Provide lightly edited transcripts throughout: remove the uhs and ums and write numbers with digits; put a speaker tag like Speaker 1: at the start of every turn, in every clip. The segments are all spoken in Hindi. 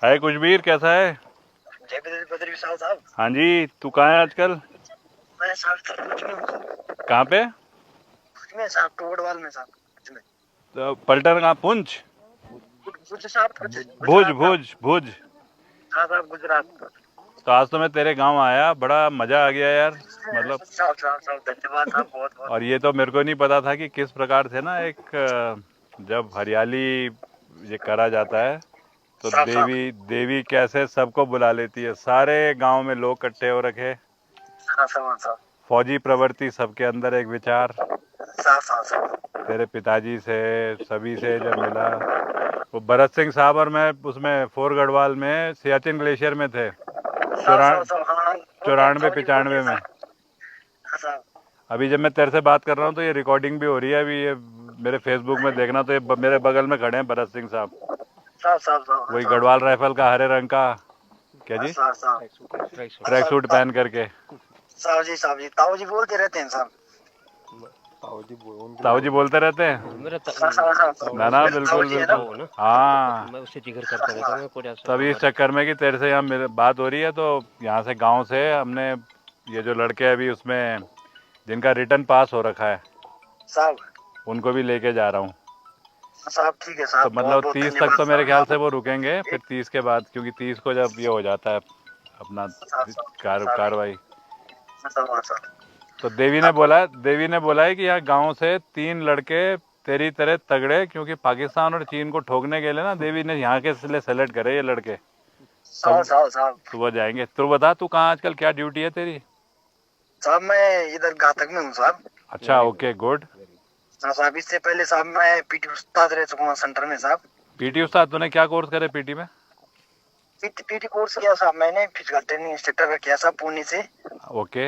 Speaker 1: हाय कुशबीर, कैसा है?
Speaker 2: जय बद्री विशाल साहब।
Speaker 1: हाँ जी, तू कहाँ है आजकल?
Speaker 2: मैं साहब कुछ में हूँ।
Speaker 1: कहाँ पे?
Speaker 2: कुछ में साहब टोडवाल में साहब कुछ में।
Speaker 1: तो पलटन कहाँ, पुंछ?
Speaker 2: कुछ साहब कुछ
Speaker 1: भुज
Speaker 2: गुजरात साहब।
Speaker 1: भुज भुज।
Speaker 2: हाँ साहब गुजरात।
Speaker 1: तो आज तो मैं तेरे गांव आया, बड़ा मजा आ गया यार। मतलब,
Speaker 2: साहब साहब साहब धन्यवाद साहब बहुत बहुत।
Speaker 1: और ये तो मेरे को नहीं पता था कि किस प्रकार से ना एक जब हरियाली ये करा जाता है तो
Speaker 2: साहब साहब
Speaker 1: देवी देवी कैसे सबको बुला लेती है। सारे गांव में लोग इकट्ठे हो रखे,
Speaker 2: हाँ साहब हाँ साहब
Speaker 1: फौजी प्रवृत्ति सबके अंदर एक विचार।
Speaker 2: साहब साहब साहब
Speaker 1: तेरे पिताजी से, सभी से जब मिला, वो भरत सिंह साहब और मैं उसमें फोर गढ़वाल में सियाचिन ग्लेशियर में थे,
Speaker 2: साहब
Speaker 1: चौरा
Speaker 2: साहब साहब हाँ
Speaker 1: चौरानवे
Speaker 2: ताऊ जी बोलिए
Speaker 1: 95 में।
Speaker 2: साहब। हाँ साहब
Speaker 1: अभी जब मैं तेरे से बात कर रहा हूँ तो ये रिकॉर्डिंग भी हो रही है। अभी ये मेरे फेसबुक में देखना, तो ये मेरे बगल में खड़े हैं भरत सिंह साहब,
Speaker 2: साहब साहब साहब हाँ
Speaker 1: वही
Speaker 2: साहब
Speaker 1: गढ़वाल राइफल का हरे रंग का, क्या
Speaker 2: हाँ
Speaker 1: जी,
Speaker 2: साहब साहब हाँ
Speaker 1: ट्रैक
Speaker 2: साहब
Speaker 1: सूट पहन करके।
Speaker 2: साहब जी ताऊ जी बोलते रहते हैं साहब।
Speaker 1: ताऊ जी बोलते रहते हैं।
Speaker 2: हाँ साहब साहब
Speaker 1: ना ना,
Speaker 2: मेरे ताऊ
Speaker 1: बिल्कुल
Speaker 2: जी है ना।
Speaker 1: बिल्कुल। हाँ,
Speaker 3: मैं उससे जिक्र करता रहता हूँ कुछ ऐसा
Speaker 1: तभी इस
Speaker 3: हमारे।
Speaker 1: चक्कर में कि तेरे से यहाँ मेरे बात हो रही है, तो यहाँ से गांव से हमने ये जो लड़के अभी उसमें जिनका रिटर्न पास हो रखा है
Speaker 2: साहब
Speaker 1: उनको भी लेके जा रहा हूँ।
Speaker 2: साहब ठीक है
Speaker 1: तो
Speaker 2: साहब बहुत
Speaker 1: मतलब
Speaker 2: बहुत
Speaker 1: 30 तक
Speaker 2: धन्यवाद
Speaker 1: तो मेरे
Speaker 2: साहब
Speaker 1: ख्याल
Speaker 2: आप।
Speaker 1: से वो रुकेंगे, फिर 30 के बाद, क्योंकि 30 को जब ये हो जाता है अपना
Speaker 2: साहब साहब साहब
Speaker 1: कार्रवाई।
Speaker 2: साहब हाँ साहब
Speaker 1: तो देवी ने बोला है कि यहाँ गांव से 3 लड़के तेरी तरह तगड़े, क्योंकि पाकिस्तान और चीन को ठोकने के लिए ना देवी ने यहाँ के लिए सेलेक्ट करे ये लड़के।
Speaker 2: साहब
Speaker 1: तब
Speaker 2: साहब साहब
Speaker 1: सुबह जाएंगे। तू बता, तू कहाँ आजकल, क्या ड्यूटी है तेरी?
Speaker 2: साहब मैं इधर घातक में हूँ साहब।
Speaker 1: अच्छा, ओके, गुड।
Speaker 2: हाँ साहब इससे पहले साहब मैं पीटी उस्ताद रह चुका हूँ सेंटर में साहब।
Speaker 1: पीटी उस्ताद, तूने क्या कोर्स करे पीटी में?
Speaker 2: पीटी कोर्स किया साहब मैंने फिजिकल ट्रेनिंग इंस्ट्रक्टर का किया साहब पुणे से।
Speaker 1: ओके।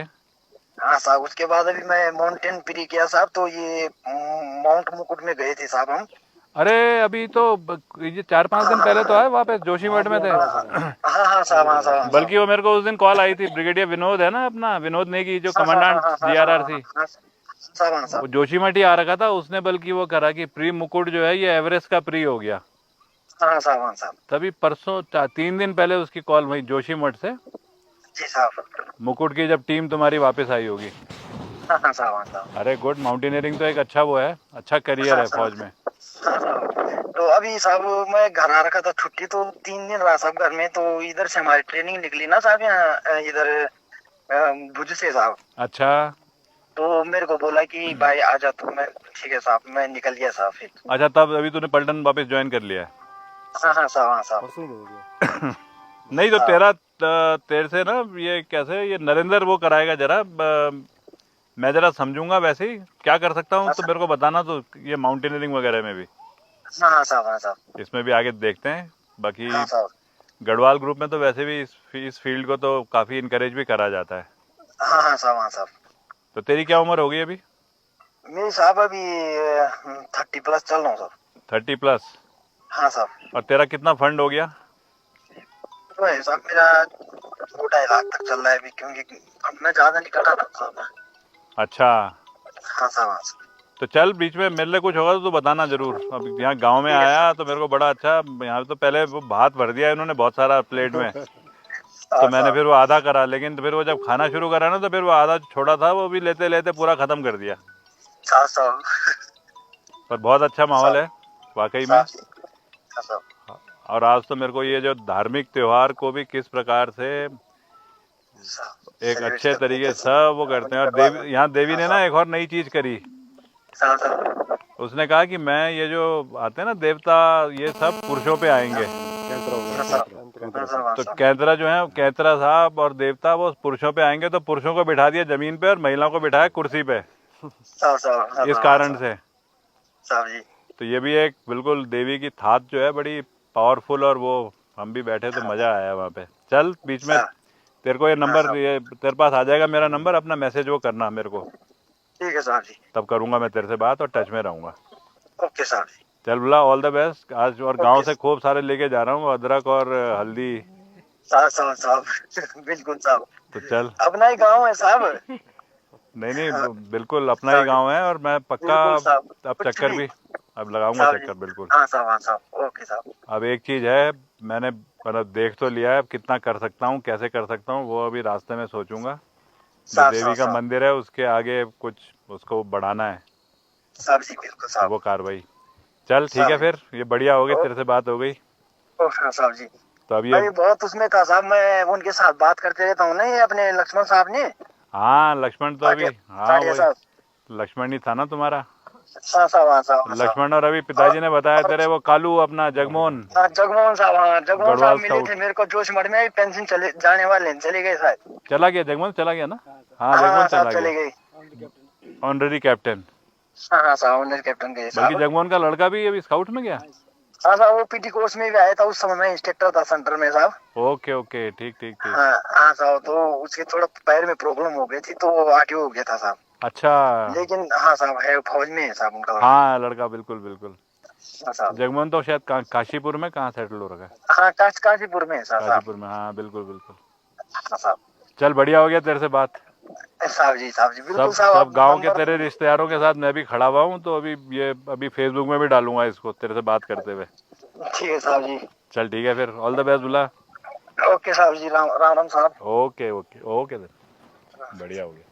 Speaker 2: हाँ साहब उसके बाद अभी मैं माउंटेन प्री किया साहब तो ये माउंट मुकुट में गए थे साहब हम।
Speaker 1: अरे अभी तो ये 4-5 दिन पहले तो आए वापस, जोशीमठ में थे।
Speaker 2: हाँ हाँ साहब हाँ साहब हाँ साहब
Speaker 1: बल्कि वो मेरे को उस दिन कॉल आई थी, ब्रिगेडियर विनोद है ना अपना, विनोद नेगी जो
Speaker 2: हाँ हाँ हाँ
Speaker 1: कमांडेंट
Speaker 2: हाँ हाँ
Speaker 1: जीआरआरसी,
Speaker 2: हाँ साहब हाँ साहब
Speaker 1: वो जोशीमठ ही आ रखा था। उसने बल्कि वो करा कि प्री मुकुट जो है ये एवरेस्ट का प्री हो गया।
Speaker 2: हाँ साहब हाँ साहब
Speaker 1: तभी परसों 3 दिन पहले उसकी कॉल वही जोशीमठ से,
Speaker 2: जी साहब
Speaker 1: मुकुट की जब टीम तुम्हारी वापस आई होगी।
Speaker 2: हाँ हाँ साहब हाँ साहब
Speaker 1: अरे गुड, माउंटेनियरिंग तो एक अच्छा वो है, अच्छा करियर
Speaker 2: हाँ
Speaker 1: है फौज
Speaker 2: साहब
Speaker 1: में।
Speaker 2: हाँ साहब तो अभी साहब मैं घर आ रखा था छुट्टी तो 3 दिन रहा साहब घर में तो इधर से हमारी ट्रेनिंग निकली ना साहब यहाँ इधर भुज से साहब।
Speaker 1: अच्छा।
Speaker 2: तो मेरे को बोला कि भाई आ जा तो मैं ठीक है साहब मैं निकल गया साहब फिर।
Speaker 1: अच्छा, तब अभी तूने पलटन वापस ज्वाइन कर लिया है?
Speaker 2: हाँ हाँ साहब हाँ साहब
Speaker 1: नहीं तो
Speaker 2: हाँ
Speaker 1: तेरे से ना ये कैसे, ये नरेंद्र वो कराएगा जरा, मैं जरा समझूंगा। वैसे ही क्या कर सकता हूँ तो मेरे को बताना, तो ये माउंटेनियरिंग वगैरह में भी,
Speaker 2: हाँ साहब हाँ साहब
Speaker 1: इसमें भी आगे देखते हैं। बाकी
Speaker 2: हाँ साहब
Speaker 1: गढ़वाल ग्रुप में तो वैसे भी इस फील्ड को तो काफ़ी इनकरेज भी करा जाता है।
Speaker 2: हाँ हाँ साहब हाँ साहब
Speaker 1: तो तेरी क्या उम्र हो गई अभी?
Speaker 2: मेरी साहब अभी 30+ चल रहा हूँ साहब।
Speaker 1: 30+।
Speaker 2: हाँ साहब
Speaker 1: और तेरा कितना फंड हो गया?
Speaker 2: तो है साहब मेरा 2-2.5 लाख तक चल रहा है अभी क्योंकि अब मैं ज्यादा नहीं कटा था साहब।
Speaker 1: अच्छा,
Speaker 2: हाँ साहब हाँ साहब
Speaker 1: तो चल बीच में मेरे लिए कुछ होगा तो तू बताना जरूर। अब यहाँ गांव में
Speaker 2: ठीक है
Speaker 1: आया
Speaker 2: साहब
Speaker 1: तो मेरे को बड़ा अच्छा, यहाँ तो पहले वो भात भर दिया इन्होंने बहुत सारा प्लेट में, तो
Speaker 2: हाँ
Speaker 1: मैंने
Speaker 2: साहब
Speaker 1: फिर वो आधा करा, लेकिन फिर वो जब खाना शुरू करा ना तो फिर वो आधा छोड़ा था वो भी लेते लेते पूरा खत्म कर दिया।
Speaker 2: हाँ साहब
Speaker 1: पर बहुत अच्छा माहौल
Speaker 2: साहब
Speaker 1: है वाकई में।
Speaker 2: साहब हाँ साहब
Speaker 1: और आज तो मेरे को ये जो धार्मिक त्योहार को भी किस प्रकार से एक
Speaker 2: सेलिब्रेट
Speaker 1: अच्छे
Speaker 2: करते
Speaker 1: तरीके
Speaker 2: थे
Speaker 1: से सब वो करते
Speaker 2: अपनी
Speaker 1: हैं। और
Speaker 2: गढ़वाल में।
Speaker 1: यहाँ देवी
Speaker 2: हाँ
Speaker 1: ने
Speaker 2: साहब
Speaker 1: ना एक और नई चीज करी।
Speaker 2: साहब साहब
Speaker 1: उसने कहा कि मैं ये जो आते हैं ना देवता, ये सब पुरुषों पे आएंगे।
Speaker 2: हाँ साहब हाँ साहब हाँ
Speaker 1: तो
Speaker 2: साहब
Speaker 1: कैंतरा जो है, कैंतरा साहब और देवता वो पुरुषों पे आएंगे, तो पुरुषों को बिठा दिया जमीन पे और महिलाओं को बिठाया कुर्सी पे,
Speaker 2: साहब साहब हाँ
Speaker 1: इस
Speaker 2: साहब हाँ
Speaker 1: कारण
Speaker 2: साहब
Speaker 1: से।
Speaker 2: साहब जी
Speaker 1: तो ये भी एक बिल्कुल देवी की थात जो है बड़ी पावरफुल, और वो हम भी बैठे तो
Speaker 2: हाँ
Speaker 1: मजा आया वहाँ पे। चल बीच में
Speaker 2: साहब
Speaker 1: तेरे को ये
Speaker 2: हाँ
Speaker 1: नंबर,
Speaker 2: साहब
Speaker 1: ये तेरे पास आ जाएगा मेरा नंबर, अपना मैसेज वो करना मेरे को,
Speaker 2: ठीक है साहब जी
Speaker 1: तब करूँगा मैं तेरे से बात और टच में रहूँगा।
Speaker 2: ओके साहब जी
Speaker 1: चल बोला, ऑल द बेस्ट आज। और गांव
Speaker 2: ओके
Speaker 1: से खूब सारे लेके जा रहा हूँ, अदरक और हल्दी।
Speaker 2: साहब साहब साहब बिल्कुल साहब
Speaker 1: तो चल।
Speaker 2: अपना ही गाँव है साहब।
Speaker 1: नहीं नहीं,
Speaker 2: हाँ
Speaker 1: बिल्कुल अपना ही
Speaker 2: साहब जी
Speaker 1: गांव है, और मैं पक्का
Speaker 2: बिल्कुल साहब
Speaker 1: अब
Speaker 2: कुछ
Speaker 1: चक्कर
Speaker 2: भी
Speaker 1: भी अब लगाऊंगा
Speaker 2: साहब
Speaker 1: चक्कर
Speaker 2: जी।
Speaker 1: बिल्कुल।
Speaker 2: हाँ साहब, हाँ साहब, ओके साहब।
Speaker 1: अब एक चीज़ है, मैंने मतलब देख तो लिया है, अब कितना कर सकता हूँ कैसे कर सकता हूँ वो अभी रास्ते में सोचूंगा। जो
Speaker 2: साहब
Speaker 1: देवी
Speaker 2: साहब
Speaker 1: का
Speaker 2: साहब
Speaker 1: मंदिर है उसके आगे कुछ उसको बढ़ाना है,
Speaker 2: साहब जी, बिल्कुल
Speaker 1: तो
Speaker 2: साहब।
Speaker 1: वो कार्रवाई। चल ठीक है
Speaker 2: साहब जी,
Speaker 1: फिर, ये बढ़िया हो गई,
Speaker 2: ओ,
Speaker 1: तेरे से बात हो गई।
Speaker 2: ओ हाँ साहब जी।
Speaker 1: तो अब ये,
Speaker 2: मैं भी बहुत उसमें था साहब, मैं उनके साथ बात करते रहता हूँ ना, ये अपने लक्ष्मण साहब ने,
Speaker 1: हाँ लक्ष्मण तो अभी,
Speaker 2: भाटिया,
Speaker 1: हाँ
Speaker 2: भाटिया
Speaker 1: वही
Speaker 2: साहब।
Speaker 1: लक्ष्मण ही था ना तुम्हारा।
Speaker 2: हाँ साहब, हाँ साहब, हाँ साहब।
Speaker 1: लक्ष्मण और अभी
Speaker 2: और,
Speaker 1: पिताजी ने बताया
Speaker 2: और
Speaker 1: तेरे वो कालू अपना जगमोहन,
Speaker 2: हाँ जगमोहन साहब, हाँ जगमोहन साहब
Speaker 1: गढ़वाल
Speaker 2: मिले
Speaker 1: स्काउट।
Speaker 2: थे मेरे को जोश मठ में, पेंशन चले जाने वाले चले गए शायद।
Speaker 1: चला गया जगमोहन, चला गया ना। हाँ
Speaker 2: हाँ हाँ
Speaker 1: जगमोहन
Speaker 2: साहब,
Speaker 1: चला
Speaker 2: चले
Speaker 1: गया,
Speaker 2: गए।
Speaker 1: Honorary captain.
Speaker 2: हाँ हाँ साहब, उन्नीस कैप्टन गए
Speaker 1: बल्कि
Speaker 2: साहब।
Speaker 1: जगमोहन का लड़का भी अभी स्काउट में गया।
Speaker 2: हाँ साहब, वो पीटी कोर्स में भी आया था, उस समय मैं इंस्ट्रक्टर था सेंटर में साहब।
Speaker 1: ओके ओके, ठीक ठीक ठीक।
Speaker 2: हाँ हाँ साहब, तो उसके थोड़ा पैर में प्रॉब्लम हो गई थी, तो वो आरटीओ हो गया था साहब।
Speaker 1: अच्छा।
Speaker 2: लेकिन हाँ साहब, है फौज में है साहब उनका लड़का।
Speaker 1: हाँ लड़का बिल्कुल बिल्कुल।
Speaker 2: हाँ साहब।
Speaker 1: जगमोहन तो शायद काशीपुर में कहाँ सेटल हो रखा है।
Speaker 2: हाँ काशीपुर में है साहब।
Speaker 1: काशीपुर में, हाँ बिल्कुल बिल्कुल।
Speaker 2: हाँ साहब।
Speaker 1: चल बढ़िया हो गया तेरे से बात।
Speaker 2: साहब जी बिल्कुल
Speaker 1: सब
Speaker 2: साहब,
Speaker 1: सब
Speaker 2: आप
Speaker 1: गांव के
Speaker 2: नंबर।
Speaker 1: तेरे रिश्तेदारों के साथ मैं भी खड़ा हुआ हूँ, तो अभी ये अभी फेसबुक में भी डालूंगा इसको तेरे से बात करते हुए।
Speaker 2: ठीक है साहब जी।
Speaker 1: चल ठीक है फिर, ऑल द बेस्ट बुला।
Speaker 2: ओके साहब जी, राम राम राम साहब।
Speaker 1: ओके ओके ओके, बढ़िया हो गया।